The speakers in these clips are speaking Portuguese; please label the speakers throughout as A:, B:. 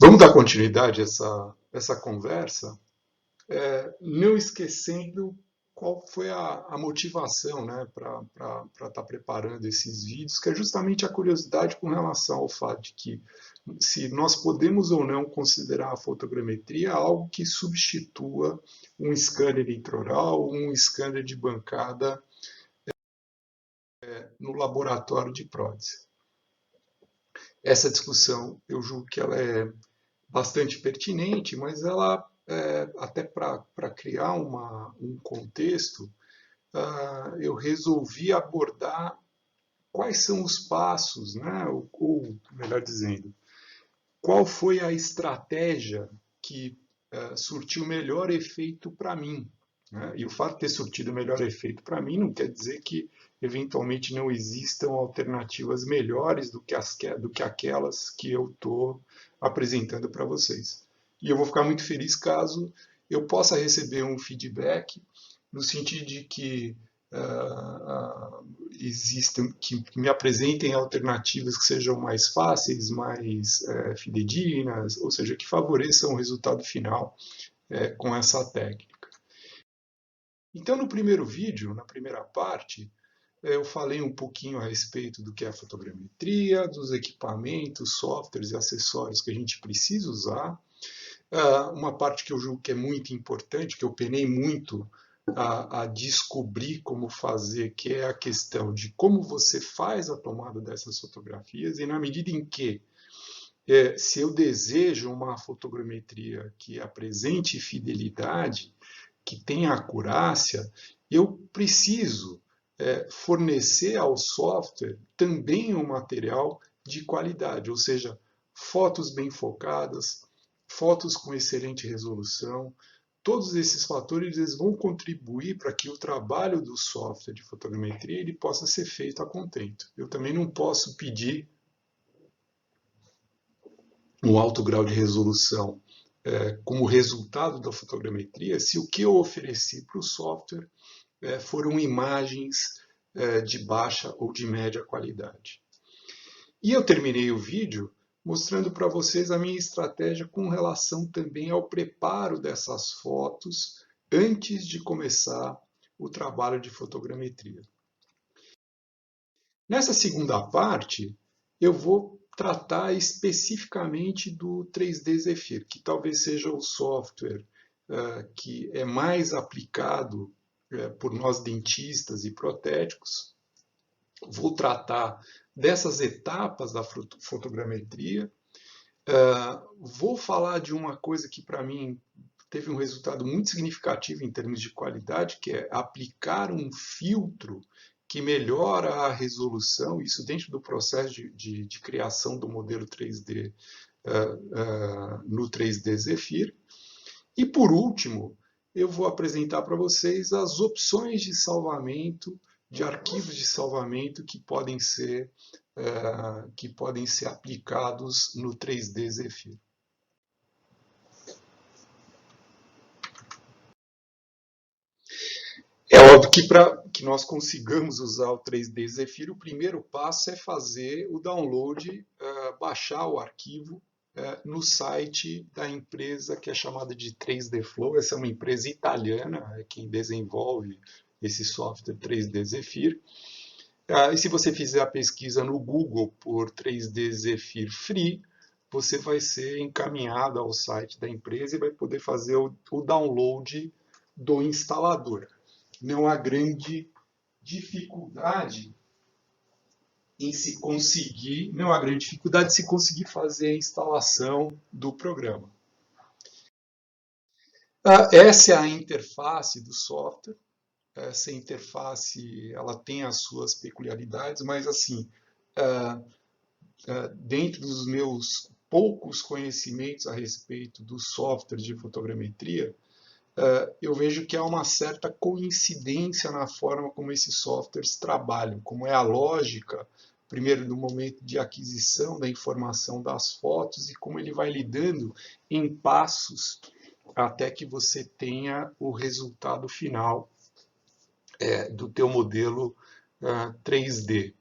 A: Vamos dar continuidade a essa conversa, não esquecendo qual foi a motivação, né, para estar preparando esses vídeos, que é justamente a curiosidade com relação ao fato de que se nós podemos ou não considerar a fotogrametria algo que substitua um scanner intraoral, um scanner de bancada no laboratório de prótese. Essa discussão, eu julgo que ela é bastante pertinente, mas ela, até para criar um contexto, eu resolvi abordar quais são os passos, né? Ou melhor dizendo, qual foi a estratégia que surtiu melhor efeito para mim. Né? E o fato de ter surtido melhor efeito para mim não quer dizer que eventualmente não existam alternativas melhores do que aquelas que eu estou apresentando para vocês. E eu vou ficar muito feliz caso eu possa receber um feedback no sentido de que existem, que me apresentem alternativas que sejam mais fáceis, mais fidedignas, ou seja, que favoreçam o resultado final com essa técnica. Então, no primeiro vídeo, na primeira parte, eu falei um pouquinho a respeito do que é a fotogrametria, dos equipamentos, softwares e acessórios que a gente precisa usar. Uma parte que eu julgo que é muito importante, que eu penei muito a descobrir como fazer, que é a questão de como você faz a tomada dessas fotografias e na medida em que se eu desejo uma fotogrametria que apresente fidelidade, que tenha acurácia, eu preciso fornecer ao software também um material de qualidade, ou seja, fotos bem focadas, fotos com excelente resolução. Todos esses fatores eles vão contribuir para que o trabalho do software de fotogrametria ele possa ser feito a contento. Eu também não posso pedir um alto grau de resolução como resultado da fotogrametria se o que eu ofereci para o software foram imagens de baixa ou de média qualidade. E eu terminei o vídeo mostrando para vocês a minha estratégia com relação também ao preparo dessas fotos antes de começar o trabalho de fotogrametria. Nessa segunda parte, eu vou tratar especificamente do 3D Zephyr, que talvez seja o software que é mais aplicado por nós dentistas e protéticos. Vou tratar dessas etapas da fotogrametria. Vou falar de uma coisa que para mim teve um resultado muito significativo em termos de qualidade, que é aplicar um filtro que melhora a resolução, isso dentro do processo de criação do modelo 3D no 3D Zephyr. E por último, eu vou apresentar para vocês as opções de salvamento, de arquivos de salvamento que podem ser aplicados no 3D Zephyr. É óbvio que para que nós consigamos usar o 3D Zephyr, o primeiro passo é fazer o download, baixar o arquivo no site da empresa que é chamada de 3D Flow. Essa é uma empresa italiana, é quem desenvolve esse software 3D Zephyr. E se você fizer a pesquisa no Google por 3D Zephyr Free, você vai ser encaminhado ao site da empresa e vai poder fazer o download do instalador. Não há grande dificuldade em se conseguir, não há grande dificuldade de se conseguir fazer a instalação do programa. Essa é a interface do software. Essa interface ela tem as suas peculiaridades, mas assim, dentro dos meus poucos conhecimentos a respeito do software de fotogrametria, eu vejo que há uma certa coincidência na forma como esses softwares trabalham, como é a lógica, primeiro no momento de aquisição da informação das fotos e como ele vai lidando em passos até que você tenha o resultado final do teu modelo 3D.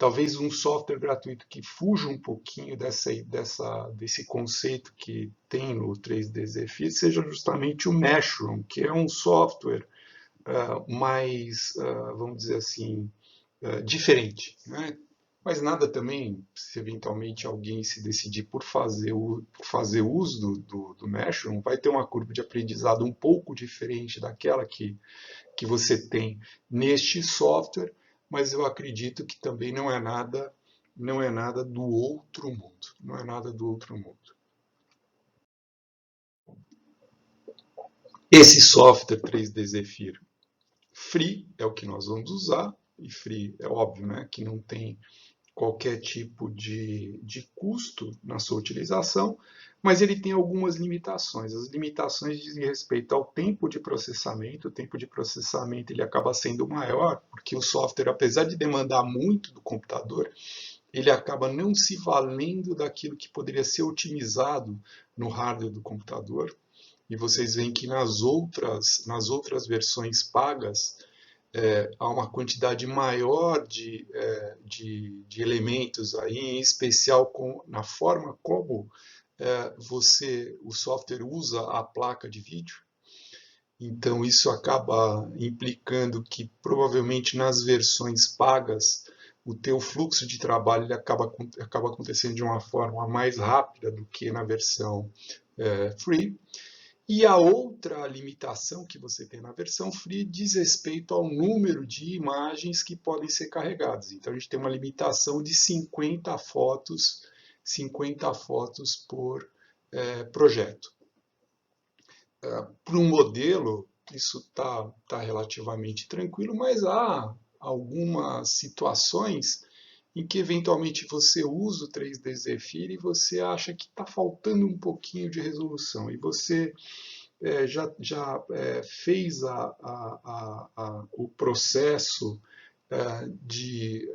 A: talvez um software gratuito que fuja um pouquinho desse conceito que tem no 3D Zephyr seja justamente o Meshroom, que é um software mais, vamos dizer assim, diferente, né? Mas nada também, se eventualmente alguém se decidir por fazer uso do Meshroom, vai ter uma curva de aprendizado um pouco diferente daquela que você tem neste software, mas eu acredito que também não é nada do outro mundo, não é nada do outro mundo. Esse software 3D Zephyr Free é o que nós vamos usar, e Free é óbvio, né, que não tem qualquer tipo de custo na sua utilização, mas ele tem algumas limitações. As limitações dizem respeito ao tempo de processamento. O tempo de processamento ele acaba sendo maior, porque o software, apesar de demandar muito do computador, ele acaba não se valendo daquilo que poderia ser otimizado no hardware do computador. E vocês veem que nas outras versões pagas, há uma quantidade maior de elementos aí, em especial na forma como o software usa a placa de vídeo. Então isso acaba implicando que provavelmente nas versões pagas o teu fluxo de trabalho ele acaba acontecendo de uma forma mais rápida do que na versão free. E a outra limitação que você tem na versão free diz respeito ao número de imagens que podem ser carregadas. Então a gente tem uma limitação de 50 fotos por projeto. Para um modelo, isso está relativamente tranquilo, mas há algumas situações em que eventualmente você usa o 3D Zephyr e você acha que está faltando um pouquinho de resolução. E você já fez o processo de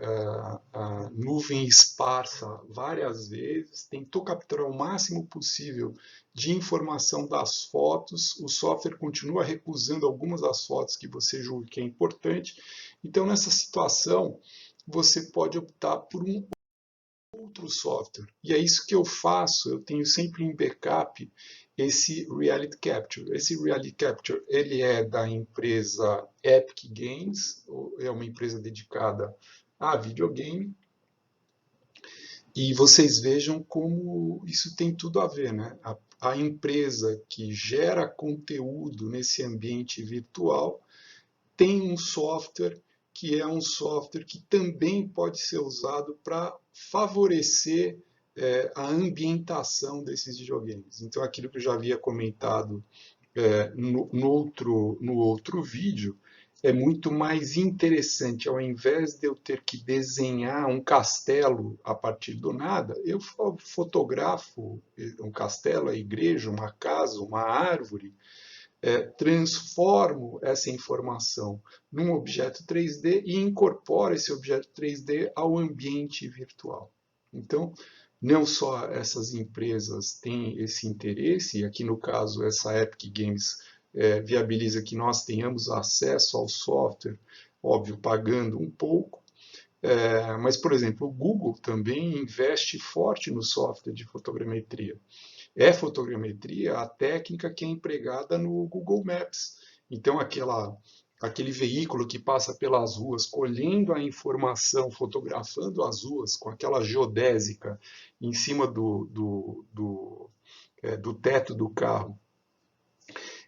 A: nuvem esparsa várias vezes, tentou capturar o máximo possível de informação das fotos, o software continua recusando algumas das fotos que você julga que é importante. Então, nessa situação, você pode optar por um outro software. E é isso que eu faço, eu tenho sempre em backup esse Reality Capture. Esse Reality Capture ele é da empresa Epic Games, é uma empresa dedicada a videogame. E vocês vejam como isso tem tudo a ver, né? A empresa que gera conteúdo nesse ambiente virtual tem um software que é um software que também pode ser usado para favorecer a ambientação desses videogames. Então, aquilo que eu já havia comentado no outro vídeo, é muito mais interessante, ao invés de eu ter que desenhar um castelo a partir do nada, eu fotografo um castelo, a igreja, uma casa, uma árvore, transformo essa informação num objeto 3D e incorporo esse objeto 3D ao ambiente virtual. Então, não só essas empresas têm esse interesse, e aqui no caso essa Epic Games viabiliza que nós tenhamos acesso ao software, óbvio, pagando um pouco, mas, por exemplo, o Google também investe forte no software de fotogrametria. É fotogrametria a técnica que é empregada no Google Maps. Então, aquele veículo que passa pelas ruas, colhendo a informação, fotografando as ruas com aquela geodésica em cima do teto do carro.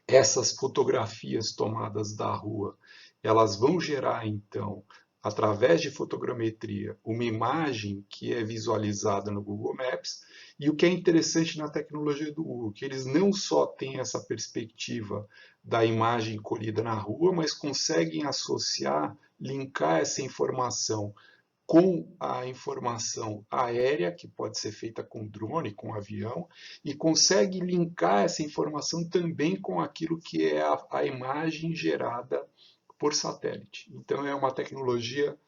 A: Essas fotografias tomadas da rua, elas vão gerar, então, através de fotogrametria, uma imagem que é visualizada no Google Maps. E o que é interessante na tecnologia do Google, que eles não só têm essa perspectiva da imagem colhida na rua, mas conseguem associar, linkar essa informação com a informação aérea, que pode ser feita com drone, com avião, e consegue linkar essa informação também com aquilo que é a imagem gerada por satélite. Então é uma tecnologia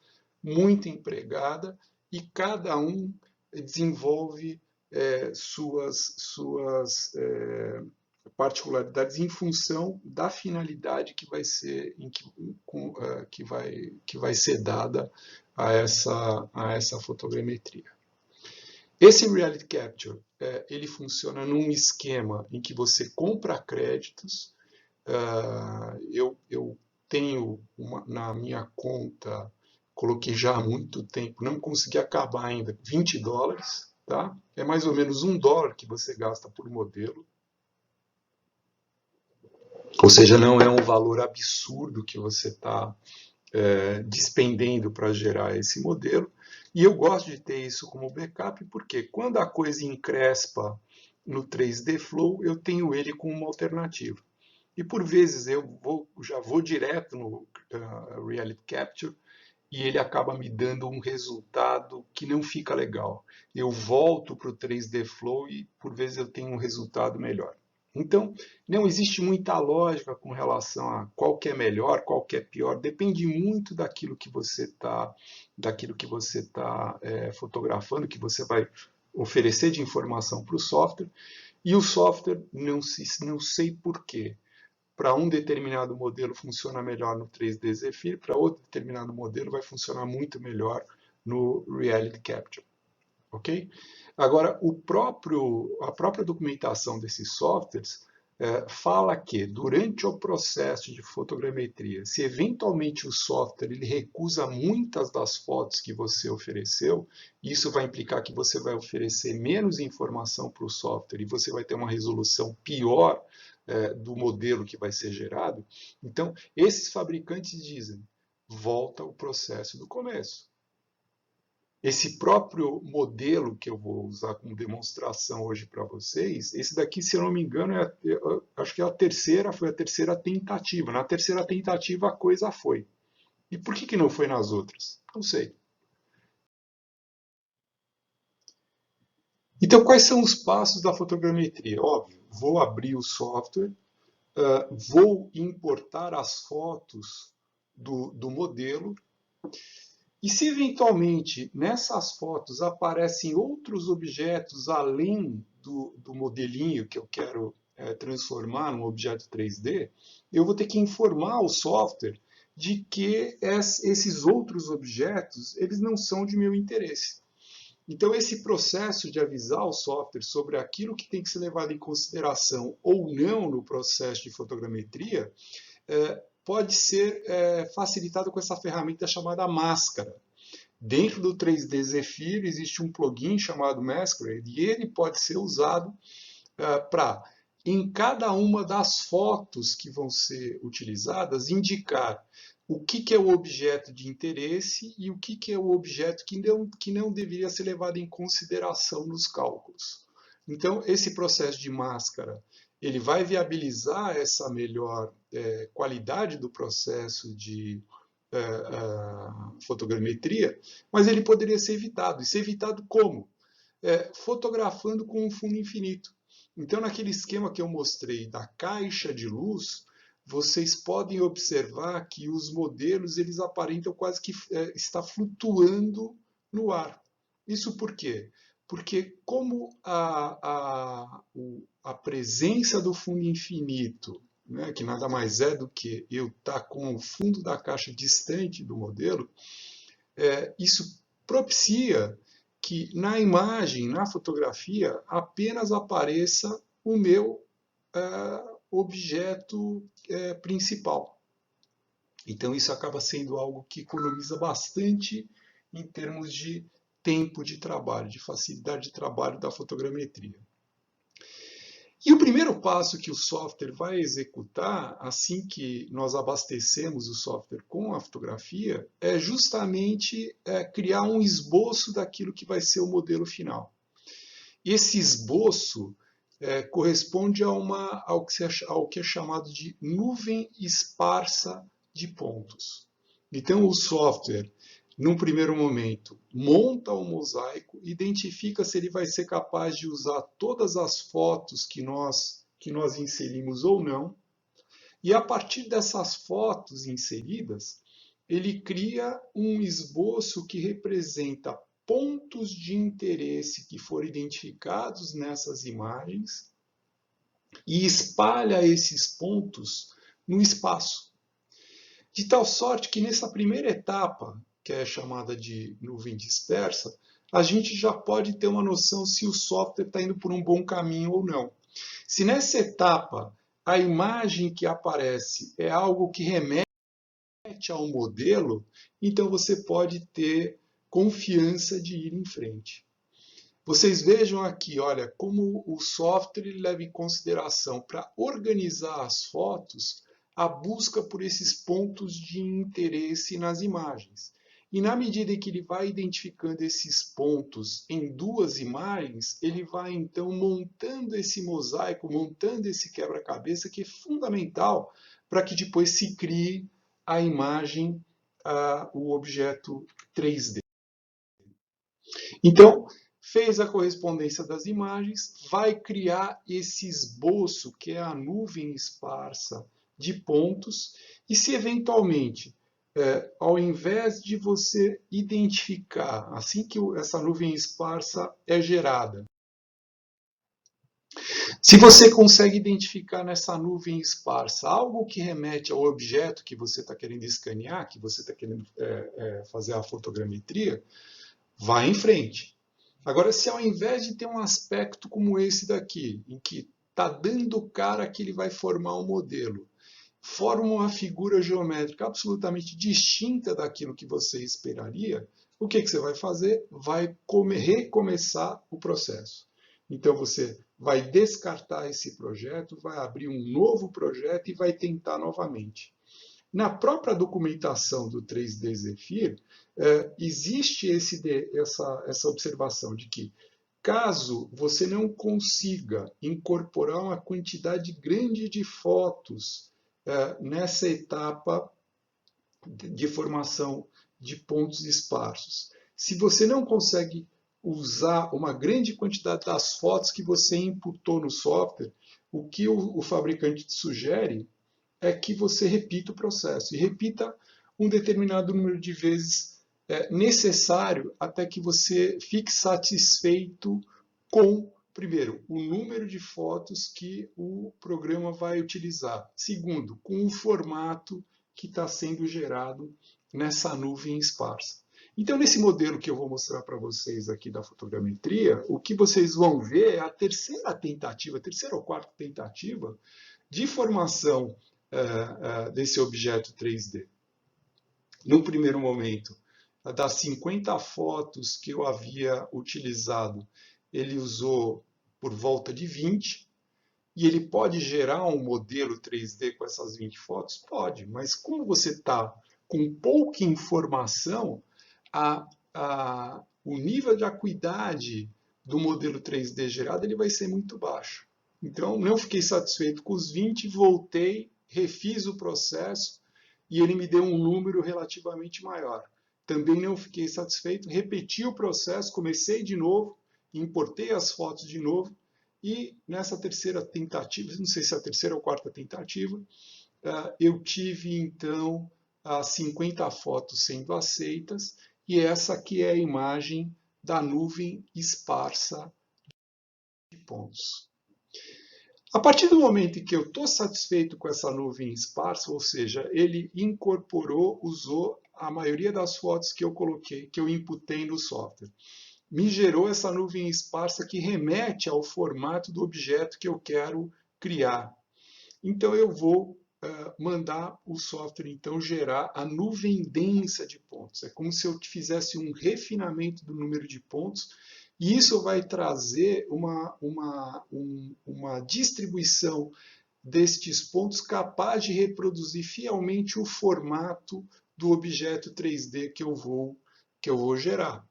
A: muito empregada e cada um desenvolve suas particularidades em função da finalidade que vai ser, que vai ser dada a essa fotogrametria. Esse Reality Capture, ele funciona num esquema em que você compra créditos. Eu tenho na minha conta, coloquei já há muito tempo, não consegui acabar ainda, $20, tá? É mais ou menos $1 que você gasta por modelo. Ou seja, não é um valor absurdo que você está despendendo para gerar esse modelo. E eu gosto de ter isso como backup, porque quando a coisa encrespa no 3D Flow, eu tenho ele como uma alternativa. E por vezes já vou direto no Reality Capture e ele acaba me dando um resultado que não fica legal. Eu volto para o 3D Flow e por vezes eu tenho um resultado melhor. Então, não existe muita lógica com relação a qual que é melhor, qual que é pior. Depende muito daquilo que você está fotografando, que você vai oferecer de informação para o software. E o software, não sei por quê, para um determinado modelo funciona melhor no 3D Zephyr, para outro determinado modelo vai funcionar muito melhor no Reality Capture. Ok? Agora, a própria documentação desses softwares fala que durante o processo de fotogrametria, se eventualmente o software ele recusa muitas das fotos que você ofereceu, isso vai implicar que você vai oferecer menos informação para o software e você vai ter uma resolução pior do modelo que vai ser gerado. Então, esses fabricantes dizem, volta ao processo do começo. Esse próprio modelo que eu vou usar como demonstração hoje para vocês, esse daqui, se eu não me engano, acho que foi a terceira tentativa. Na terceira tentativa a coisa foi. E por que não foi nas outras? Não sei. Então, quais são os passos da fotogrametria? Óbvio, vou abrir o software, vou importar as fotos do modelo. E se eventualmente nessas fotos aparecem outros objetos além do modelinho que eu quero transformar num objeto 3D, eu vou ter que informar o software de que esses outros objetos eles não são de meu interesse. Então, esse processo de avisar o software sobre aquilo que tem que ser levado em consideração ou não no processo de fotogrametria pode ser facilitado com essa ferramenta chamada Máscara. Dentro do 3D Zephyr existe um plugin chamado Masquerade e ele pode ser usado para, em cada uma das fotos que vão ser utilizadas, indicar o que é o objeto de interesse e o que é o objeto que não deveria ser levado em consideração nos cálculos. Então, esse processo de máscara ele vai viabilizar essa melhor qualidade do processo de fotogrametria, mas ele poderia ser evitado. E ser evitado como? Fotografando com um fundo infinito. Então, naquele esquema que eu mostrei da caixa de luz, vocês podem observar que os modelos eles aparentam quase que está flutuando no ar. Isso por quê? Porque como a presença do fundo infinito, né, que nada mais é do que eu estar com o fundo da caixa distante do modelo, isso propicia que na imagem, na fotografia, apenas apareça o meu objeto principal. Então isso acaba sendo algo que economiza bastante em termos de tempo de trabalho, de facilidade de trabalho da fotogrametria. E o primeiro passo que o software vai executar, assim que nós abastecemos o software com a fotografia, é justamente criar um esboço daquilo que vai ser o modelo final. E esse esboço corresponde ao que é chamado de nuvem esparsa de pontos. Então, o software, num primeiro momento, monta o mosaico, identifica se ele vai ser capaz de usar todas as fotos que nós inserimos ou não, e a partir dessas fotos inseridas, ele cria um esboço que representa pontos de interesse que foram identificados nessas imagens e espalha esses pontos no espaço. De tal sorte que nessa primeira etapa, que é chamada de nuvem dispersa, a gente já pode ter uma noção se o software está indo por um bom caminho ou não. Se nessa etapa a imagem que aparece é algo que remete ao modelo, então você pode ter confiança de ir em frente. Vocês vejam aqui, olha, como o software leva em consideração para organizar as fotos a busca por esses pontos de interesse nas imagens. E na medida em que ele vai identificando esses pontos em duas imagens, ele vai então montando esse mosaico, montando esse quebra-cabeça que é fundamental para que depois se crie a imagem, o objeto 3D. Então, fez a correspondência das imagens, vai criar esse esboço, que é a nuvem esparsa de pontos, e se eventualmente, ao invés de você identificar, assim que essa nuvem esparsa é gerada, se você consegue identificar nessa nuvem esparsa algo que remete ao objeto que você está querendo escanear, que você está querendo fazer a fotogrametria, vá em frente. Agora, se ao invés de ter um aspecto como esse daqui, em que está dando cara que ele vai formar um modelo, forma uma figura geométrica absolutamente distinta daquilo que você esperaria, o que você vai fazer? Vai recomeçar o processo. Então, você vai descartar esse projeto, vai abrir um novo projeto e vai tentar novamente. Na própria documentação do 3D Zephyr, existe essa observação de que, caso você não consiga incorporar uma quantidade grande de fotos nessa etapa de formação de pontos esparsos, se você não consegue usar uma grande quantidade das fotos que você imputou no software, o que o fabricante te sugere é que você repita o processo e repita um determinado número de vezes necessário até que você fique satisfeito com, primeiro, o número de fotos que o programa vai utilizar. Segundo, com o formato que está sendo gerado nessa nuvem esparsa. Então, nesse modelo que eu vou mostrar para vocês aqui da fotogrametria, o que vocês vão ver é a terceira tentativa, a terceira ou quarta tentativa de formação desse objeto 3D. No primeiro momento, das 50 fotos que eu havia utilizado, ele usou por volta de 20, e ele pode gerar um modelo 3D com essas 20 fotos? Pode, mas como você está com pouca informação, o nível de acuidade do modelo 3D gerado ele vai ser muito baixo. Então, não fiquei satisfeito com os 20, voltei, refiz o processo e ele me deu um número relativamente maior. Também não fiquei satisfeito, repeti o processo, comecei de novo, importei as fotos de novo e nessa terceira tentativa, não sei se é a terceira ou quarta tentativa, eu tive então as 50 fotos sendo aceitas e essa aqui é a imagem da nuvem esparsa de pontos. A partir do momento em que eu estou satisfeito com essa nuvem esparsa, ou seja, ele incorporou, usou a maioria das fotos que eu coloquei, que eu imputei no software, me gerou essa nuvem esparsa que remete ao formato do objeto que eu quero criar. Então eu vou mandar o software então gerar a nuvem densa de pontos. É como se eu fizesse um refinamento do número de pontos e isso vai trazer uma distribuição destes pontos capaz de reproduzir fielmente o formato do objeto 3D que eu vou gerar.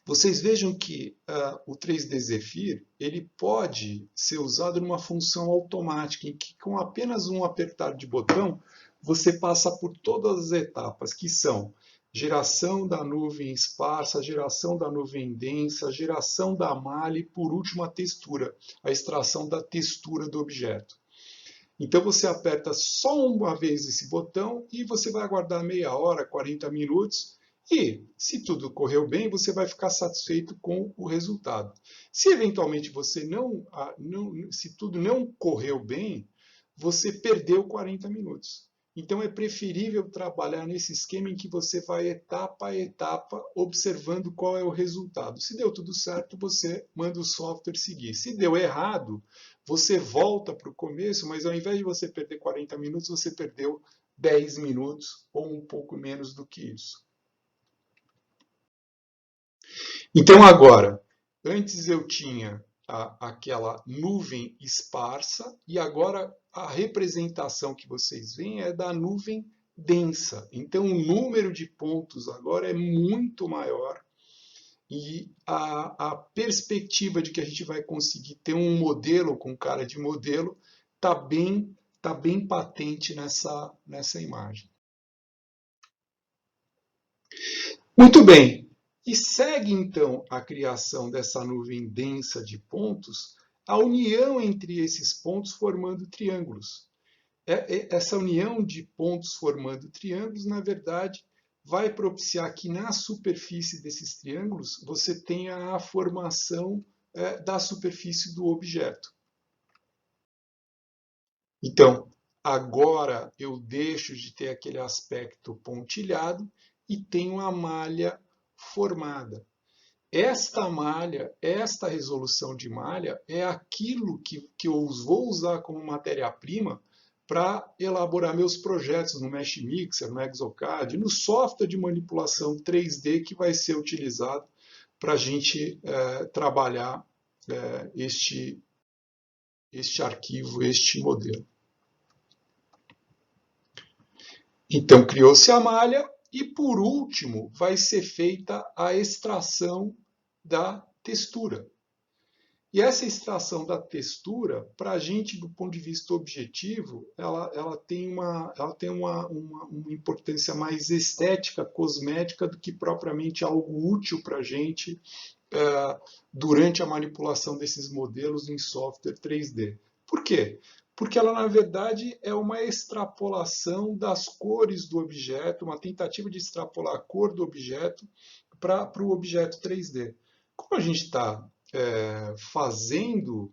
A: Vocês vejam que o 3D Zephyr ele pode ser usado numa função automática, em que com apenas um apertar de botão, você passa por todas as etapas, que são geração da nuvem esparsa, geração da nuvem densa, geração da malha e, por último, a textura, a extração da textura do objeto. Então você aperta só uma vez esse botão e você vai aguardar meia hora, 40 minutos, E, se tudo correu bem, você vai ficar satisfeito com o resultado. Se eventualmente se tudo não correu bem, você perdeu 40 minutos. Então é preferível trabalhar nesse esquema em que você vai etapa a etapa observando qual é o resultado. Se deu tudo certo, você manda o software seguir. Se deu errado, você volta para o começo, mas ao invés de você perder 40 minutos, você perdeu 10 minutos ou um pouco menos do que isso. Então, agora, antes eu tinha aquela nuvem esparsa e agora a representação que vocês veem é da nuvem densa. Então, o número de pontos agora é muito maior e a perspectiva de que a gente vai conseguir ter um modelo com cara de modelo tá bem patente nessa imagem. Muito bem. E segue então a criação dessa nuvem densa de pontos, a união entre esses pontos formando triângulos. Essa união de pontos formando triângulos, na verdade, vai propiciar que na superfície desses triângulos você tenha a formação da superfície do objeto. Então, agora eu deixo de ter aquele aspecto pontilhado e tenho a malha formada. Esta malha, esta resolução de malha é aquilo que eu vou usar como matéria-prima para elaborar meus projetos no Mesh Mixer, no Exocad, no software de manipulação 3D que vai ser utilizado para a gente trabalhar este arquivo, este modelo. Então, criou-se a malha e, por último, vai ser feita a extração da textura. E essa extração da textura, para a gente, do ponto de vista objetivo, ela tem uma importância mais estética, cosmética, do que propriamente algo útil para a gente durante a manipulação desses modelos em software 3D. Por quê? Porque ela, na verdade, é uma extrapolação das cores do objeto, uma tentativa de extrapolar a cor do objeto para o objeto 3D. Como a gente está fazendo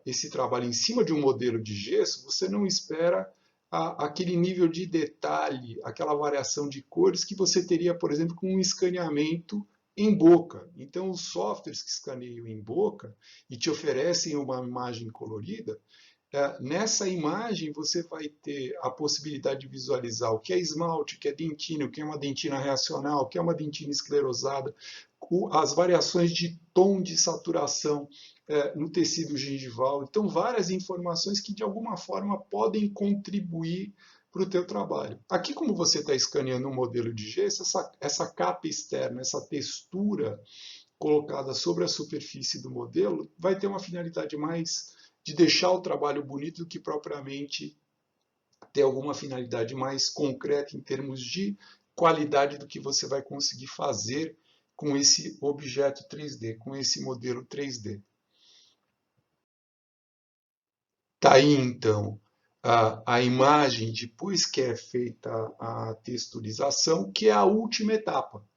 A: esse trabalho em cima de um modelo de gesso, você não espera aquele nível de detalhe, aquela variação de cores que você teria, por exemplo, com um escaneamento em boca. Então, os softwares que escaneiam em boca e te oferecem uma imagem colorida, nessa imagem você vai ter a possibilidade de visualizar o que é esmalte, o que é dentina, o que é uma dentina reacional, o que é uma dentina esclerosada, as variações de tom de saturação no tecido gengival. Então, várias informações que, de alguma forma, podem contribuir para o teu trabalho. Aqui, como você está escaneando um modelo de gesso, essa capa externa, essa textura colocada sobre a superfície do modelo, vai ter uma finalidade mais de deixar o trabalho bonito do que propriamente ter alguma finalidade mais concreta em termos de qualidade do que você vai conseguir fazer com esse objeto 3D, com esse modelo 3D. Tá aí, então, a imagem depois que é feita a texturização, que é a última etapa.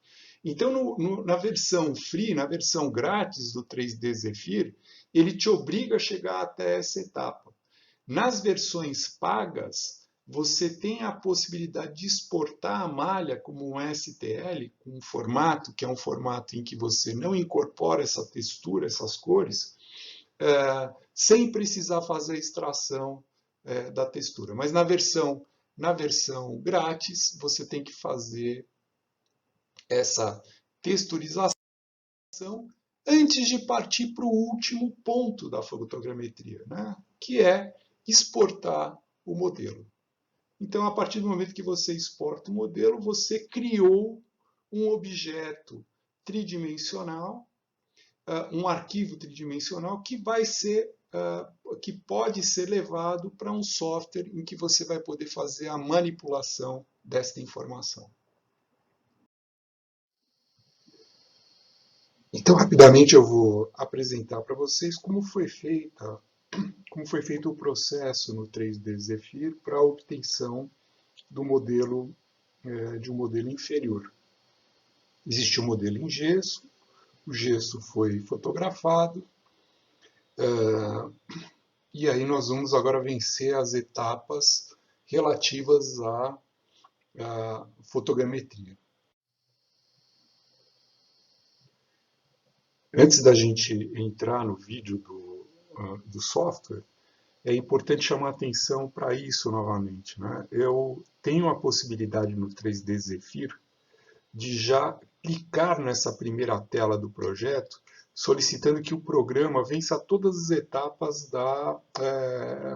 A: Então, na versão free, na versão grátis do 3D Zephyr, ele te obriga a chegar até essa etapa. Nas versões pagas, você tem a possibilidade de exportar a malha como um STL, com um formato que é um formato em que você não incorpora essa textura, essas cores, sem precisar fazer a extração da textura. Mas na versão grátis, você tem que fazer essa texturização antes de partir para o último ponto da fotogrametria, né? Que é exportar o modelo. Então, a partir do momento que você exporta o modelo, você criou um objeto tridimensional, um arquivo tridimensional que vai ser, que pode ser levado para um software em que você vai poder fazer a manipulação desta informação. Então, rapidamente eu vou apresentar para vocês como foi feito o processo no 3D Zephyr para a obtenção do modelo, de um modelo inferior. existe um modelo em gesso, o gesso foi fotografado, e aí nós vamos agora vencer as etapas relativas à fotogrametria. Antes da gente entrar no vídeo do software, é importante chamar atenção para isso novamente, né? Eu tenho a possibilidade no 3D Zephyr de já clicar nessa primeira tela do projeto, solicitando que o programa vença todas as etapas da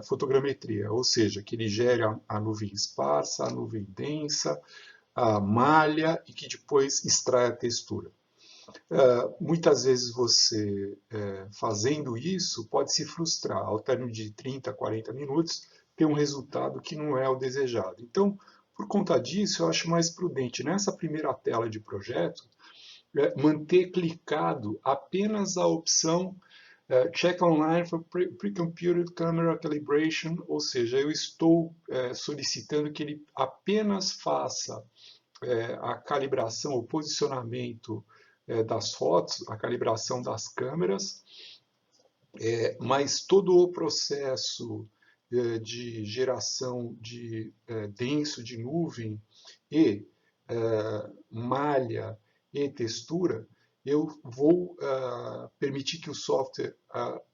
A: fotogrametria, ou seja, que ele gere a nuvem esparsa, a nuvem densa, a malha e que depois extraia a textura. Muitas vezes você, fazendo isso, pode se frustrar. Ao término de 30, 40 minutos, ter um resultado que não é o desejado. Então, por conta disso, eu acho mais prudente, nessa primeira tela de projeto, manter clicado apenas a opção Check Online for Pre-Computed Camera Calibration, ou seja, eu estou solicitando que ele apenas faça a calibração, o posicionamento das fotos, a calibração das câmeras, mas todo o processo de geração de denso de nuvem e malha e textura, eu vou permitir que o software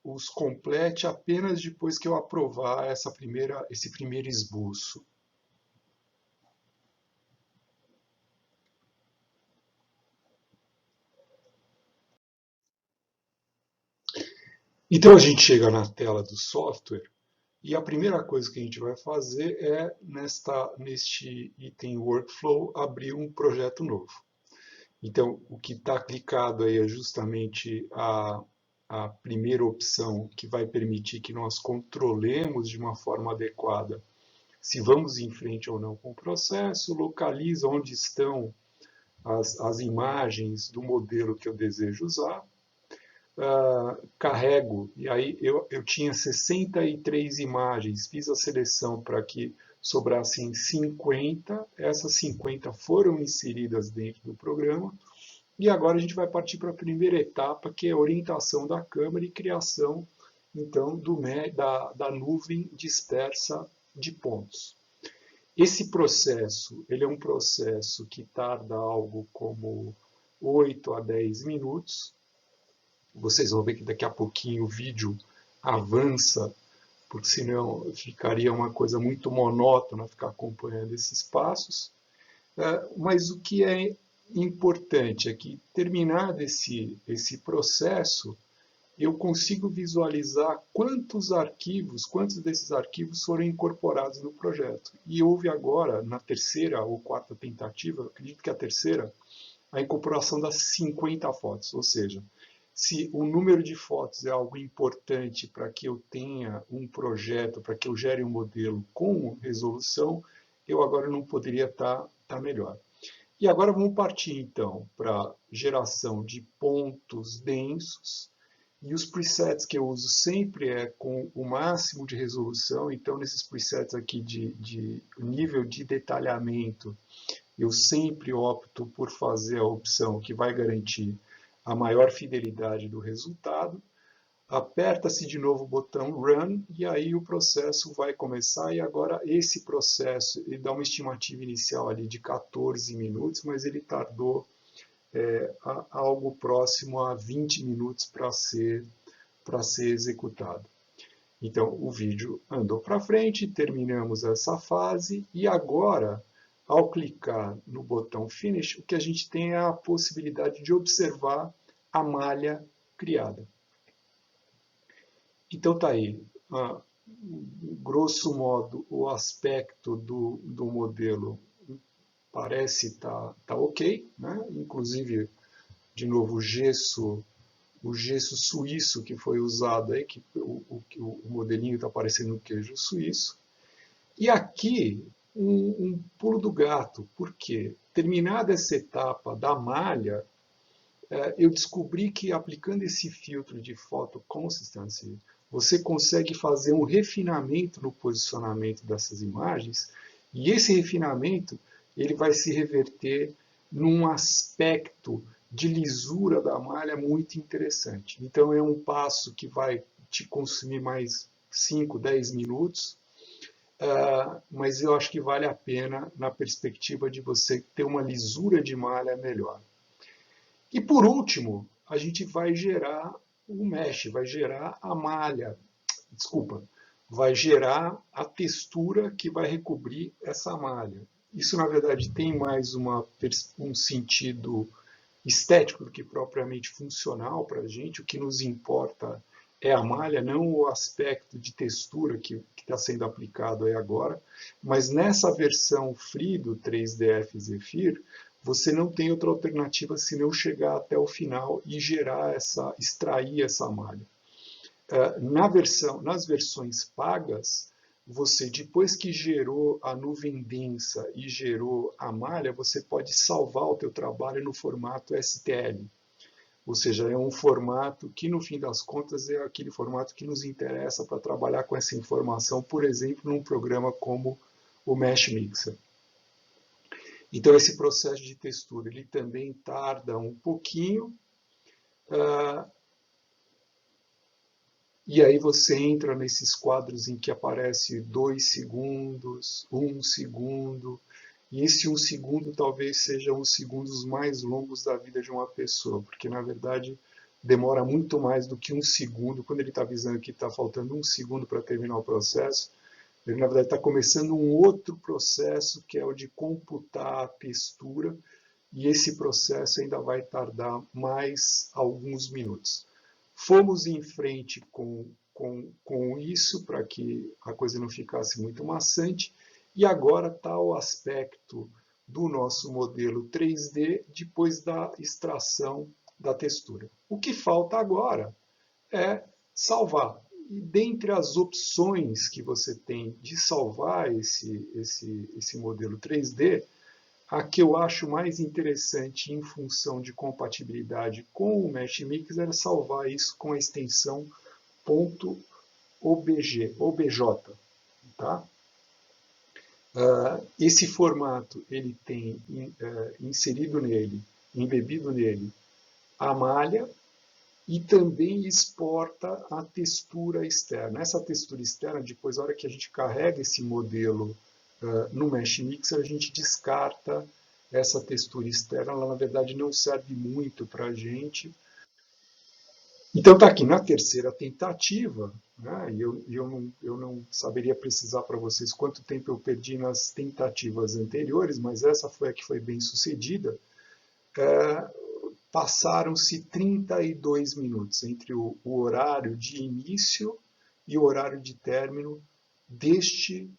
A: os complete apenas depois que eu aprovar esse primeiro esboço. Então a gente chega na tela do software e a primeira coisa que a gente vai fazer é, neste item Workflow, abrir um projeto novo. Então, o que está clicado aí é justamente a primeira opção que vai permitir que nós controlemos de uma forma adequada se vamos em frente ou não com o processo, localiza onde estão as imagens do modelo que eu desejo usar, carrego, e aí eu tinha 63 imagens, fiz a seleção para que sobrassem 50, essas 50 foram inseridas dentro do programa, e agora a gente vai partir para a primeira etapa, que é a orientação da câmera e criação, então, da nuvem dispersa de pontos. Esse processo, ele é um processo que tarda algo como 8 a 10 minutos. Vocês vão ver que daqui a pouquinho o vídeo avança, porque senão ficaria uma coisa muito monótona ficar acompanhando esses passos. Mas o que é importante é que, terminado esse processo, eu consigo visualizar quantos desses arquivos foram incorporados no projeto. E houve agora, na terceira ou quarta tentativa, acredito que a terceira, a incorporação das 50 fotos. Ou seja, se o número de fotos é algo importante para que eu tenha um projeto, para que eu gere um modelo com resolução, eu agora não poderia estar melhor. E agora vamos partir, então, para a geração de pontos densos. E os presets que eu uso sempre é com o máximo de resolução. Então, nesses presets aqui de nível de detalhamento, eu sempre opto por fazer a opção que vai garantir a maior fidelidade do resultado. Aperta-se de novo o botão Run e aí o processo vai começar. E agora esse processo, ele dá uma estimativa inicial ali de 14 minutos, mas ele tardou algo próximo a 20 minutos para ser executado. Então, o vídeo andou para frente, terminamos essa fase e agora, ao clicar no botão Finish, o que a gente tem é a possibilidade de observar a malha criada. Então tá aí, grosso modo, o aspecto do modelo parece tá ok, né? Inclusive, de novo, o gesso suíço que foi usado aí, que o modelinho está parecendo um queijo suíço. E aqui, um pulo do gato, porque terminada essa etapa da malha, eu descobri que aplicando esse filtro de Photo Consistency, você consegue fazer um refinamento no posicionamento dessas imagens, e esse refinamento ele vai se reverter num aspecto de lisura da malha muito interessante. Então é um passo que vai te consumir mais 5, 10 minutos, mas eu acho que vale a pena na perspectiva de você ter uma lisura de malha melhor. E por último, a gente vai gerar o mesh, vai gerar a malha, desculpa, vai gerar a textura que vai recobrir essa malha. Isso, na verdade, tem mais um sentido estético do que propriamente funcional para a gente. O que nos importa é a malha, não o aspecto de textura que está sendo aplicado aí agora. Mas nessa versão free do 3DF Zephyr, você não tem outra alternativa senão chegar até o final e extrair essa malha. Nas versões pagas, você, depois que gerou a nuvem densa e gerou a malha, você pode salvar o teu trabalho no formato STL. Ou seja, é um formato que, no fim das contas, é aquele formato que nos interessa para trabalhar com essa informação, por exemplo, num programa como o Mesh Mixer. Então, esse processo de textura ele também tarda um pouquinho, e aí você entra nesses quadros em que aparece 2 segundos, 1 segundo, e esse 1 segundo talvez seja os segundos mais longos da vida de uma pessoa, porque na verdade demora muito mais do que 1 segundo. Quando ele está avisando que está faltando 1 segundo para terminar o processo, ele na verdade está começando um outro processo que é o de computar a textura, e esse processo ainda vai tardar mais alguns minutos. Fomos em frente com isso para que a coisa não ficasse muito maçante, e agora está o aspecto do nosso modelo 3D depois da extração da textura. O que falta agora é salvar. E dentre as opções que você tem de salvar esse modelo 3D, a que eu acho mais interessante em função de compatibilidade com o Mesh Mix era salvar isso com a extensão .obj. Tá? Esse formato ele tem inserido nele, embebido nele, a malha e também exporta a textura externa. Essa textura externa, depois, na hora que a gente carrega esse modelo no Mesh Mixer, a gente descarta essa textura externa. Ela, na verdade, não serve muito para a gente. Então, está aqui na terceira tentativa, né, e eu não saberia precisar para vocês quanto tempo eu perdi nas tentativas anteriores, mas essa foi a que foi bem sucedida. Passaram-se 32 minutos entre o horário de início e o horário de término deste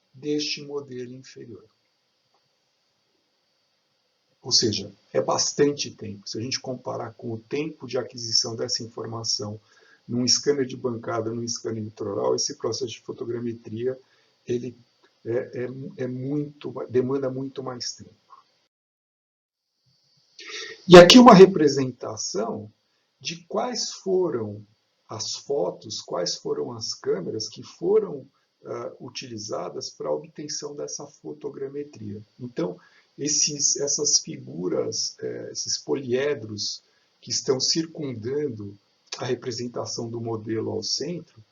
A: modelo inferior. Ou seja, é bastante tempo. Se a gente comparar com o tempo de aquisição dessa informação num scanner de bancada, num scanner litoral, esse processo de fotogrametria ele demanda muito mais tempo. E aqui uma representação de quais foram as fotos, quais foram as câmeras que foram utilizadas para a obtenção dessa fotogrametria. Então, essas figuras, esses poliedros que estão circundando a representação do modelo ao centro,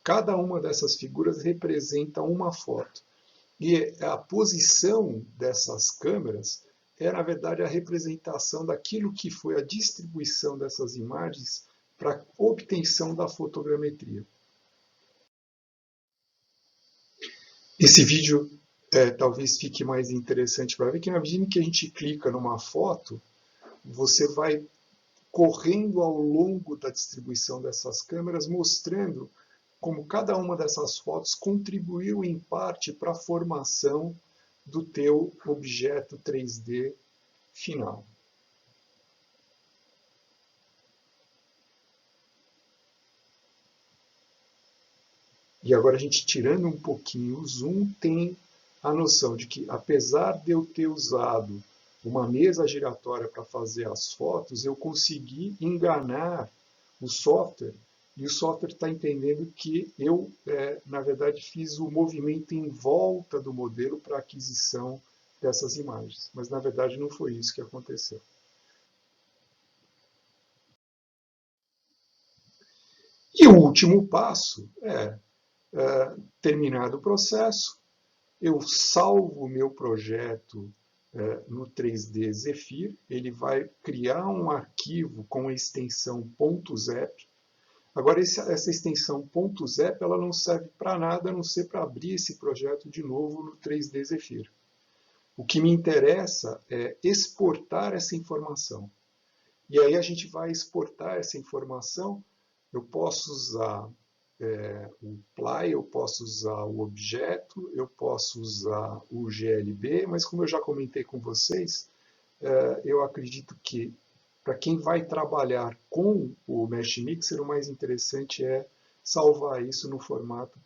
A: cada uma dessas figuras representa uma foto. E a posição dessas câmeras é, na verdade, a representação daquilo que foi a distribuição dessas imagens para a obtenção da fotogrametria. Esse vídeo talvez fique mais interessante para ver que na medida que a gente clica numa foto, você vai correndo ao longo da distribuição dessas câmeras, mostrando como cada uma dessas fotos contribuiu em parte para a formação do teu objeto 3D final. E agora a gente tirando um pouquinho o zoom, tem a noção de que apesar de eu ter usado uma mesa giratória para fazer as fotos, eu consegui enganar o software, e o software está entendendo que eu, na verdade, fiz o movimento em volta do modelo para aquisição dessas imagens. Mas, na verdade, não foi isso que aconteceu. E o último passo é, terminado o processo, eu salvo o meu projeto no 3D Zephyr, ele vai criar um arquivo com a extensão .zep. Agora, essa extensão .zep ela não serve para nada a não ser para abrir esse projeto de novo no 3D Zephyr. O que me interessa é exportar essa informação. E aí a gente vai exportar essa informação. Eu posso usar o Ply, eu posso usar o objeto, eu posso usar o GLB, mas como eu já comentei com vocês, eu acredito que para quem vai trabalhar com o Mesh Mixer, o mais interessante é salvar isso no formato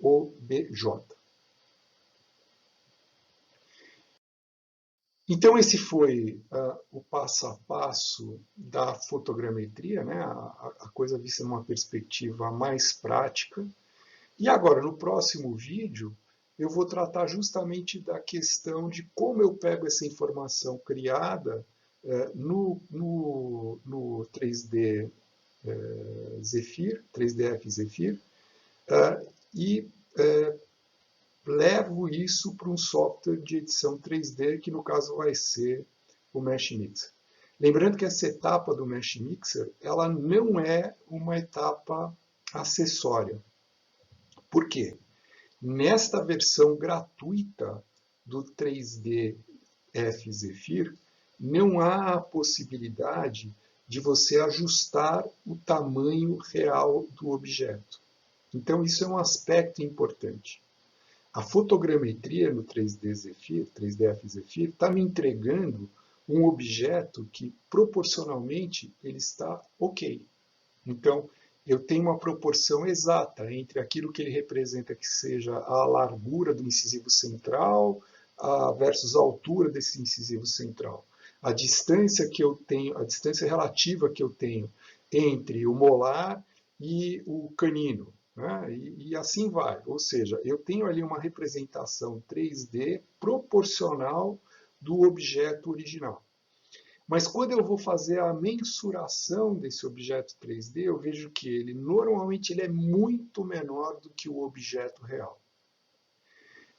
A: .obj. Então, esse foi o passo a passo da fotogrametria, né? A coisa vista numa perspectiva mais prática. E agora, no próximo vídeo, eu vou tratar justamente da questão de como eu pego essa informação criada no 3D Zephyr, 3DF Zephyr, e levo isso para um software de edição 3D, que no caso vai ser o Mesh Mixer. Lembrando que essa etapa do Mesh Mixer, ela não é uma etapa acessória. Por quê? Nesta versão gratuita do 3D F Zephyr, não há a possibilidade de você ajustar o tamanho real do objeto. Então, isso é um aspecto importante. A fotogrametria no 3D Zephyr, 3DF Zephyr, está me entregando um objeto que, proporcionalmente, ele está ok. Então, eu tenho uma proporção exata entre aquilo que ele representa, que seja a largura do incisivo central versus a altura desse incisivo central. A distância que eu tenho, a distância relativa que eu tenho entre o molar e o canino, né? E assim vai. Ou seja, eu tenho ali uma representação 3D proporcional do objeto original. Mas quando eu vou fazer a mensuração desse objeto 3D, eu vejo que ele normalmente ele é muito menor do que o objeto real.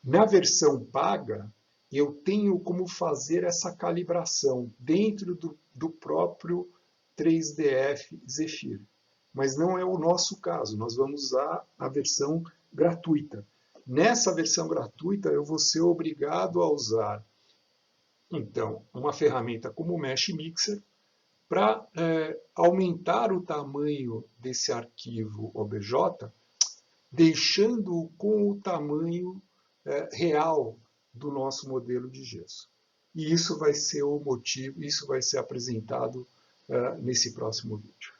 A: Na versão paga, eu tenho como fazer essa calibração dentro do próprio 3DF Zephyr. Mas não é o nosso caso, nós vamos usar a versão gratuita. Nessa versão gratuita, eu vou ser obrigado a usar, então, uma ferramenta como o Mesh Mixer, para aumentar o tamanho desse arquivo OBJ, deixando-o com o tamanho real do nosso modelo de gesso. E isso vai ser o motivo, isso vai ser apresentado nesse próximo vídeo.